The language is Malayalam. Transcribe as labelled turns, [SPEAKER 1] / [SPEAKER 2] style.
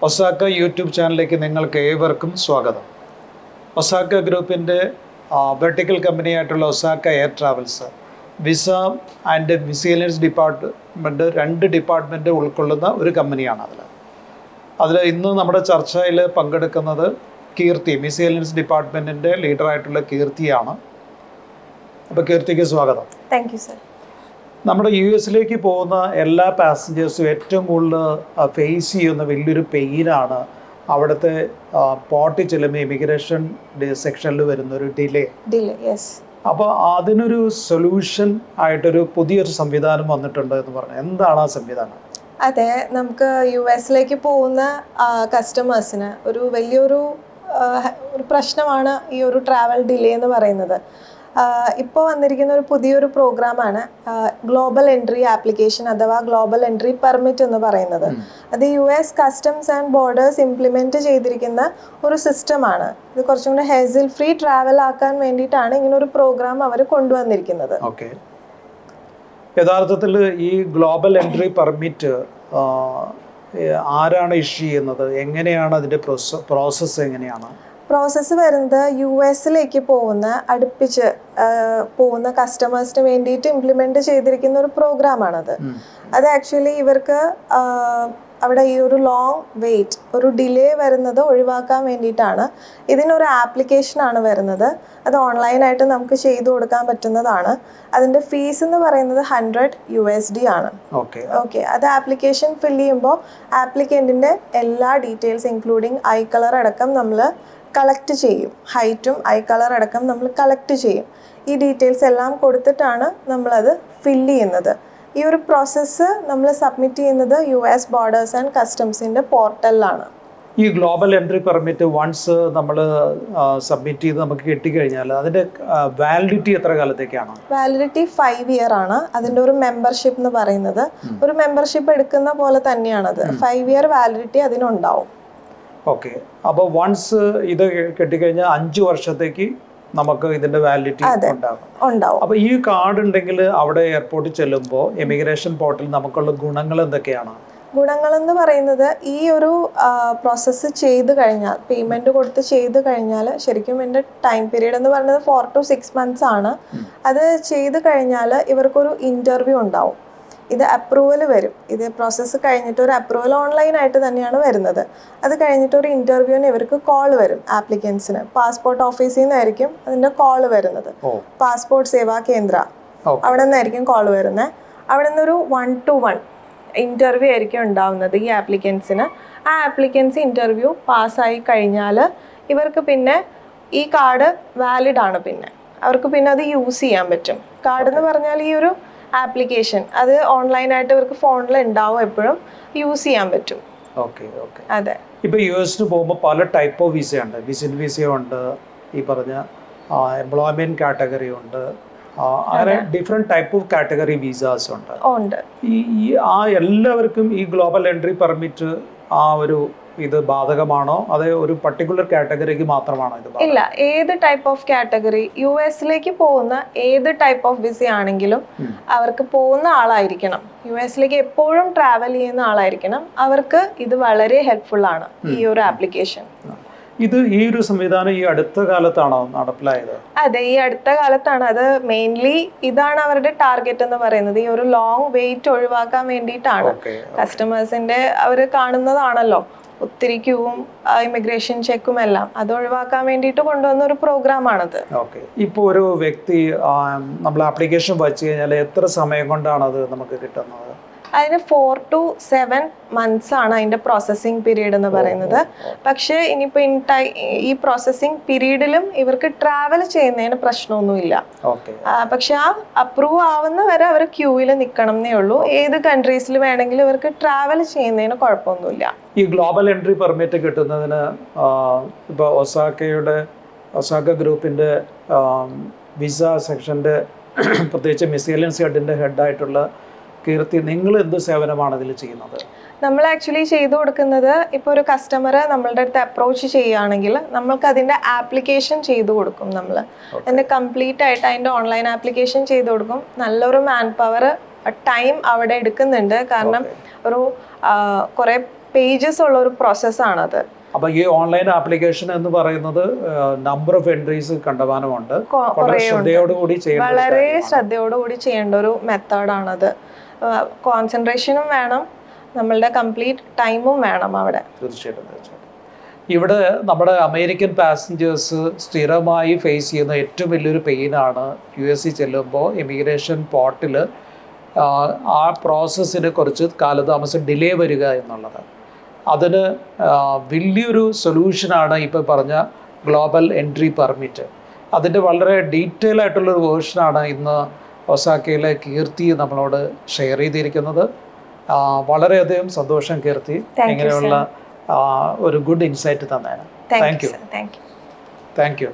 [SPEAKER 1] ഒസാക്ക യൂട്യൂബ് ചാനലിലേക്ക് നിങ്ങൾക്ക് ഏവർക്കും സ്വാഗതം. ഒസാക്ക ഗ്രൂപ്പിൻ്റെ വെർട്ടിക്കൽ കമ്പനിയായിട്ടുള്ള Osaka air travels visa and miscellaneous department 2 department ഉൾക്കൊള്ളുന്ന ഒരു കമ്പനിയാണ്. അതിൽ ഇന്ന് നമ്മുടെ ചർച്ചയിൽ പങ്കെടുക്കുന്നത് കീർത്തി, മിസേലിയൻസ് ഡിപ്പാർട്ട്മെൻറ്റിൻ്റെ ലീഡറായിട്ടുള്ള കീർത്തിയാണ്. അപ്പോൾ കീർത്തിക്ക് സ്വാഗതം.
[SPEAKER 2] Thank you sir.
[SPEAKER 1] നമ്മുടെ US പോകുന്ന എല്ലാ പാസഞ്ചേഴ്സും ഏറ്റവും കൂടുതൽ ഫേസ് ചെയ്യുന്ന വലിയൊരു പെയിനാണ് അവിടുത്തെ പോർട്ടിൽ ചെല്ലുമ്പോൾ ഇമിഗ്രേഷൻ സെക്ഷനിൽ വരുന്നൊരു ഡിലേ. അപ്പോൾ അതിനൊരു സൊല്യൂഷൻ ആയിട്ടൊരു പുതിയൊരു സംവിധാനം വന്നിട്ടുണ്ട് എന്ന് പറഞ്ഞു. എന്താണ് ആ സംവിധാനം?
[SPEAKER 2] അതെ, നമുക്ക് US പോകുന്ന കസ്റ്റമേഴ്സിന് ഒരു വലിയൊരു പ്രശ്നമാണ് ഈ ഒരു ട്രാവൽ ഡിലേ എന്ന് പറയുന്നത്. ഇപ്പോൾ വന്നിരിക്കുന്ന ഒരു പുതിയൊരു പ്രോഗ്രാമാണ് ഗ്ലോബൽ എൻട്രി ആപ്ലിക്കേഷൻ അഥവാ ഗ്ലോബൽ എൻട്രി പെർമിറ്റ് എന്ന് പറയുന്നത്. അത് US customs and borders implement ചെയ്തിരിക്കുന്ന ഒരു സിസ്റ്റമാണ്. ഇത് കുറച്ചും കൂടെ ഹേസിൽ ഫ്രീ ട്രാവൽ ആക്കാൻ വേണ്ടിയിട്ടാണ് ഇങ്ങനെ ഒരു പ്രോഗ്രാം അവർ കൊണ്ടുവന്നിരിക്കുന്നത്.
[SPEAKER 1] ഓക്കെ, യഥാർത്ഥത്തിൽ ഈ ഗ്ലോബൽ എൻട്രി പെർമിറ്റ് ആരാണ് ഇഷ്യൂ ചെയ്യുന്നത്? എങ്ങനെയാണ് അതിൻ്റെ പ്രോസസ്സ്? എങ്ങനെയാണ്
[SPEAKER 2] പ്രോസസ്സ് വരുന്നത്? US അടുപ്പിച്ച് പോകുന്ന കസ്റ്റമേഴ്സിന് വേണ്ടിയിട്ട് ഇംപ്ലിമെൻറ്റ് ചെയ്തിരിക്കുന്ന ഒരു പ്രോഗ്രാമാണത്. അത് ആക്ച്വലി ഇവർക്ക് അവിടെ ഈ ഒരു ലോങ് വെയിറ്റ്, ഒരു ഡിലേ വരുന്നത് ഒഴിവാക്കാൻ വേണ്ടിയിട്ടാണ്. ഇതിനൊരു ആപ്ലിക്കേഷനാണ് വരുന്നത്. അത് ഓൺലൈനായിട്ട് നമുക്ക് ചെയ്തു കൊടുക്കാൻ പറ്റുന്നതാണ്. അതിൻ്റെ ഫീസ് എന്ന് പറയുന്നത് $100 ആണ്. ഓക്കെ, അത് ആപ്ലിക്കേഷൻ ഫില്ല് ചെയ്യുമ്പോൾ ആപ്ലിക്കൻറ്റിൻ്റെ എല്ലാ ഡീറ്റെയിൽസ് ഇൻക്ലൂഡിങ് ഐ കളർ അടക്കം നമ്മൾ കളക്ട് ചെയ്യും. ഹൈറ്റും ഐ കളർ അടക്കം നമ്മൾ കളക്ട് ചെയ്യും. ഈ ഡീറ്റെയിൽസ് എല്ലാം കൊടുത്തിട്ടാണ് നമ്മളത് ഫില്ല് ചെയ്യുന്നത്. ഈ ഒരു പ്രോസസ്സ് നമ്മൾ സബ്മിറ്റ് ചെയ്യുന്നത് US ബോർഡേഴ്സ് ആൻഡ് കസ്റ്റംസിൻ്റെ പോർട്ടലിലാണ്.
[SPEAKER 1] ഈ ഗ്ലോബൽ എൻട്രി പെർമിറ്റ് വൺസ് നമ്മൾ സബ്മിറ്റ് ചെയ്ത് നമുക്ക് കിട്ടിക്കഴിഞ്ഞാൽ അതിൻ്റെ വാലിഡിറ്റി എത്ര കാലത്തേക്കാണ്?
[SPEAKER 2] വാലിഡിറ്റി 5 ഇയർ ആണ്. അതിൻ്റെ ഒരു മെമ്പർഷിപ്പ് എന്ന് പറയുന്നത് ഒരു മെമ്പർഷിപ്പ് എടുക്കുന്ന പോലെ തന്നെയാണത്. 5 ഇയർ വാലിഡിറ്റി അതിനുണ്ടാവും.
[SPEAKER 1] ഓക്കെ, അപ്പോൾ വൺസ് ഇത് കിട്ടിക്കഴിഞ്ഞാൽ 5 വർഷത്തേക്ക് നമുക്ക് ഇതിന്റെ വാലിഡിറ്റി ഉണ്ടാകും. അപ്പോൾ ഈ കാർഡ് ഉണ്ടെങ്കിൽ അവിടെ എയർപോർട്ടിൽ ചെല്ലുമ്പോൾ ഇമിഗ്രേഷൻ പോർട്ടൽ നമുക്കുള്ള ഗുണങ്ങൾ എന്തൊക്കെയാണ്?
[SPEAKER 2] ഗുണങ്ങൾ എന്ന് പറയുന്നത് ഈ ഒരു പ്രോസസ്സ് ചെയ്ത് കഴിഞ്ഞാൽ, പേയ്മെന്റ് കൊടുത്ത് ചെയ്ത് കഴിഞ്ഞാൽ, ശരിക്കും എൻ്റെ ടൈം പീരീഡ് എന്ന് പറയുന്നത് 4 to 6 months ആണ്. അത് ചെയ്ത് കഴിഞ്ഞാൽ ഇവർക്കൊരു ഇന്റർവ്യൂ ഉണ്ടാവും. ഇത് അപ്രൂവൽ വരും. ഇത് പ്രോസസ്സ് കഴിഞ്ഞിട്ട് ഒരു അപ്രൂവൽ ഓൺലൈനായിട്ട് തന്നെയാണ് വരുന്നത്. അത് കഴിഞ്ഞിട്ട് ഒരു ഇൻ്റർവ്യൂവിന് ഇവർക്ക് കോൾ വരും. ആപ്ലിക്കൻസിന് പാസ്പോർട്ട് ഓഫീസിൽ നിന്നായിരിക്കും അതിൻ്റെ കോൾ വരുന്നത്. പാസ്പോർട്ട് സേവാ കേന്ദ്ര, അവിടെ നിന്നായിരിക്കും കോൾ വരുന്നത്. അവിടെ നിന്നൊരു 1-to-1 ഇൻ്റർവ്യൂ ആയിരിക്കും ഉണ്ടാവുന്നത് ഈ ആപ്ലിക്കൻസിന്. ആ ആപ്ലിക്കൻസ് ഇൻ്റർവ്യൂ പാസ്സായി കഴിഞ്ഞാൽ ഇവർക്ക് പിന്നെ ഈ കാർഡ് വാലിഡ് ആണ്. പിന്നെ അവർക്ക് പിന്നെ അത് യൂസ് ചെയ്യാൻ പറ്റും. കാർഡ് എന്ന് പറഞ്ഞാൽ ഈ ഒരു ആപ്ലിക്കേഷൻ അത് ഓൺലൈനായിട്ട് ഇവർക്ക് ഫോണിൽ ഉണ്ടാവും, എപ്പോഴും യൂസ് ചെയ്യാൻ പറ്റും.
[SPEAKER 1] അതെ. ഇപ്പൊ US പോകുമ്പോൾ പല ടൈപ്പ് ഓഫ് വിസ ഉണ്ട്. വിസിറ്റ് വിസ ഉണ്ട്, ഈ പറഞ്ഞ എംപ്ലോയ്മെന്റ് കാറ്റഗറി ഉണ്ട്, അങ്ങനെ different type of category visas ഉണ്ട്. ഈ എല്ലാവർക്കും ഈ ഗ്ലോബൽ എൻട്രി പെർമിറ്റ് ആ ഒരു ഇത് ബാധകമാണോ? അത് ഒരു പർട്ടിക്കുലർ കാറ്റഗറിക്ക് മാത്രമാണോ ഇത്?
[SPEAKER 2] ഇല്ല, ഏത് ടൈപ്പ് ഓഫ് കാറ്റഗറി US പോകുന്ന ഏത് ടൈപ്പ് ഓഫ് വിസ ആണെങ്കിലും അവർക്ക് പോകുന്ന ആളായിരിക്കണം. US എപ്പോഴും ട്രാവൽ ചെയ്യുന്ന ആളായിരിക്കണം. അവർക്ക് ഇത് വളരെ ഹെൽപ്ഫുൾ ആണ് ഈ ഒരു ആപ്ലിക്കേഷൻ.
[SPEAKER 1] ഇത് ഈ ഒരു സംവിധാനം ഈ അടുത്ത കാലത്താണോ നടപ്പിലായത്?
[SPEAKER 2] അതെ, ഈ അടുത്ത കാലത്താണ്. അത് മെയിൻലി ഇതാണ് അവരുടെ ടാർഗറ്റ് എന്ന് പറയുന്നത്. ഈ ഒരു ലോങ് വെയിറ്റ് ഒഴിവാക്കാൻ വേണ്ടിയിട്ടാണ്. കസ്റ്റമേഴ്സിന്റെ അവർ കാണുന്നതാണല്ലോ ഒത്തിരി ക്യൂവും ഇമിഗ്രേഷൻ ചെക്കും എല്ലാം. അത് ഒഴിവാക്കാൻ വേണ്ടിയിട്ട് കൊണ്ടുവന്ന ഒരു പ്രോഗ്രാമാണത്.
[SPEAKER 1] ഓക്കെ, ഇപ്പോൾ ഒരു വ്യക്തി നമ്മൾ ആപ്ലിക്കേഷൻ വച്ചു കഴിഞ്ഞാൽ എത്ര സമയം കൊണ്ടാണ് അത് നമുക്ക് കിട്ടുന്നത്?
[SPEAKER 2] അതിന് 4 to 7 months ആണ് അതിൻ്റെ പ്രോസസ്സിങ് പീരീഡ് എന്ന് പറയുന്നത്. പക്ഷേ ഇനിയിപ്പോൾ ഈ പ്രോസസ്സിങ് പീരീഡിലും ഇവർക്ക് ട്രാവൽ ചെയ്യുന്നതിന് പ്രശ്നമൊന്നുമില്ല. പക്ഷെ ആ അപ്രൂവ് ആവുന്ന വരെ അവർ ക്യൂവിൽ നിൽക്കണം എന്നേ ഉള്ളൂ. ഏത് കൺട്രീസിൽ വേണമെങ്കിലും ഇവർക്ക് ട്രാവൽ ചെയ്യുന്നതിന് കുഴപ്പമൊന്നുമില്ല.
[SPEAKER 1] ഈ ഗ്ലോബൽ എൻട്രി പെർമിറ്റ് കിട്ടുന്നതിന് ഇപ്പോൾ ഒസാക്ക ഗ്രൂപ്പിൻ്റെ വിസ സെക്ഷൻ്റെ പ്രത്യേകിച്ച് മിസേലിയൻസ് ഹെഡിൻ്റെ ഹെഡായിട്ടുള്ള കീർത്തി, നിങ്ങൾ എന്ത് സേവനമാണ് ഇതിൽ ചെയ്യുന്നത്?
[SPEAKER 2] നമ്മൾ ആക്ച്വലി ചെയ്തു കൊടുക്കുന്നത്, ഇപ്പോൾ ഒരു കസ്റ്റമർ നമ്മളുടെ അടുത്ത് അപ്രോച്ച് ചെയ്യുകയാണെങ്കിൽ നമ്മൾക്ക് അതിൻ്റെ ആപ്ലിക്കേഷൻ ചെയ്തു കൊടുക്കും. നമ്മൾ അതിൻ്റെ കംപ്ലീറ്റ് ആയിട്ട് അതിൻ്റെ ഓൺലൈൻ ആപ്ലിക്കേഷൻ ചെയ്തു കൊടുക്കും. നല്ലൊരു മാൻ പവർ ടൈം അവിടെ എടുക്കുന്നുണ്ട്. കാരണം ഒരു കുറേ പേജസ് ഉള്ള ഒരു പ്രോസസ്സാണത്.
[SPEAKER 1] അപ്പൊ ഈ ഓൺലൈൻ ആപ്ലിക്കേഷൻ എന്ന് പറയുന്നത് നമ്പർ ഓഫ് എൻട്രീസ് കണ്ടമാനമുണ്ട്. വളരെ
[SPEAKER 2] ശ്രദ്ധയോടുകൂടി ചെയ്യേണ്ട ഒരു മെത്തേഡാണത്. കോൺസെൻട്രേഷനും വേണം, നമ്മളുടെ കംപ്ലീറ്റ് ടൈമും വേണം അവിടെ.
[SPEAKER 1] തീർച്ചയായിട്ടും. ഇവിടെ നമ്മുടെ അമേരിക്കൻ പാസഞ്ചേഴ്സ് സ്ഥിരമായി ഫേസ് ചെയ്യുന്ന ഏറ്റവും വലിയൊരു പെയിനാണ് US ചെല്ലുമ്പോൾ ഇമിഗ്രേഷൻ പോർട്ടിൽ ആ പ്രോസസ്സിന് കുറച്ച് കാലതാമസം ഡിലേ വരിക എന്നുള്ളത്. അതിന് വലിയൊരു സൊല്യൂഷനാണ് ഇപ്പോൾ പറഞ്ഞ ഗ്ലോബൽ എൻട്രി പെർമിറ്റ്. അതിൻ്റെ വളരെ ഡീറ്റെയിൽ ആയിട്ടുള്ളൊരു വേർഷനാണ് ഇന്ന് ഒസാക്കയിലെ കീർത്തി നമ്മളോട് ഷെയർ ചെയ്തിരിക്കുന്നത്. വളരെയധികം സന്തോഷം കീർത്തി, ഇങ്ങനെയുള്ള ഒരു ഗുഡ് ഇൻസൈറ്റ് തന്നേനെ. Thank U.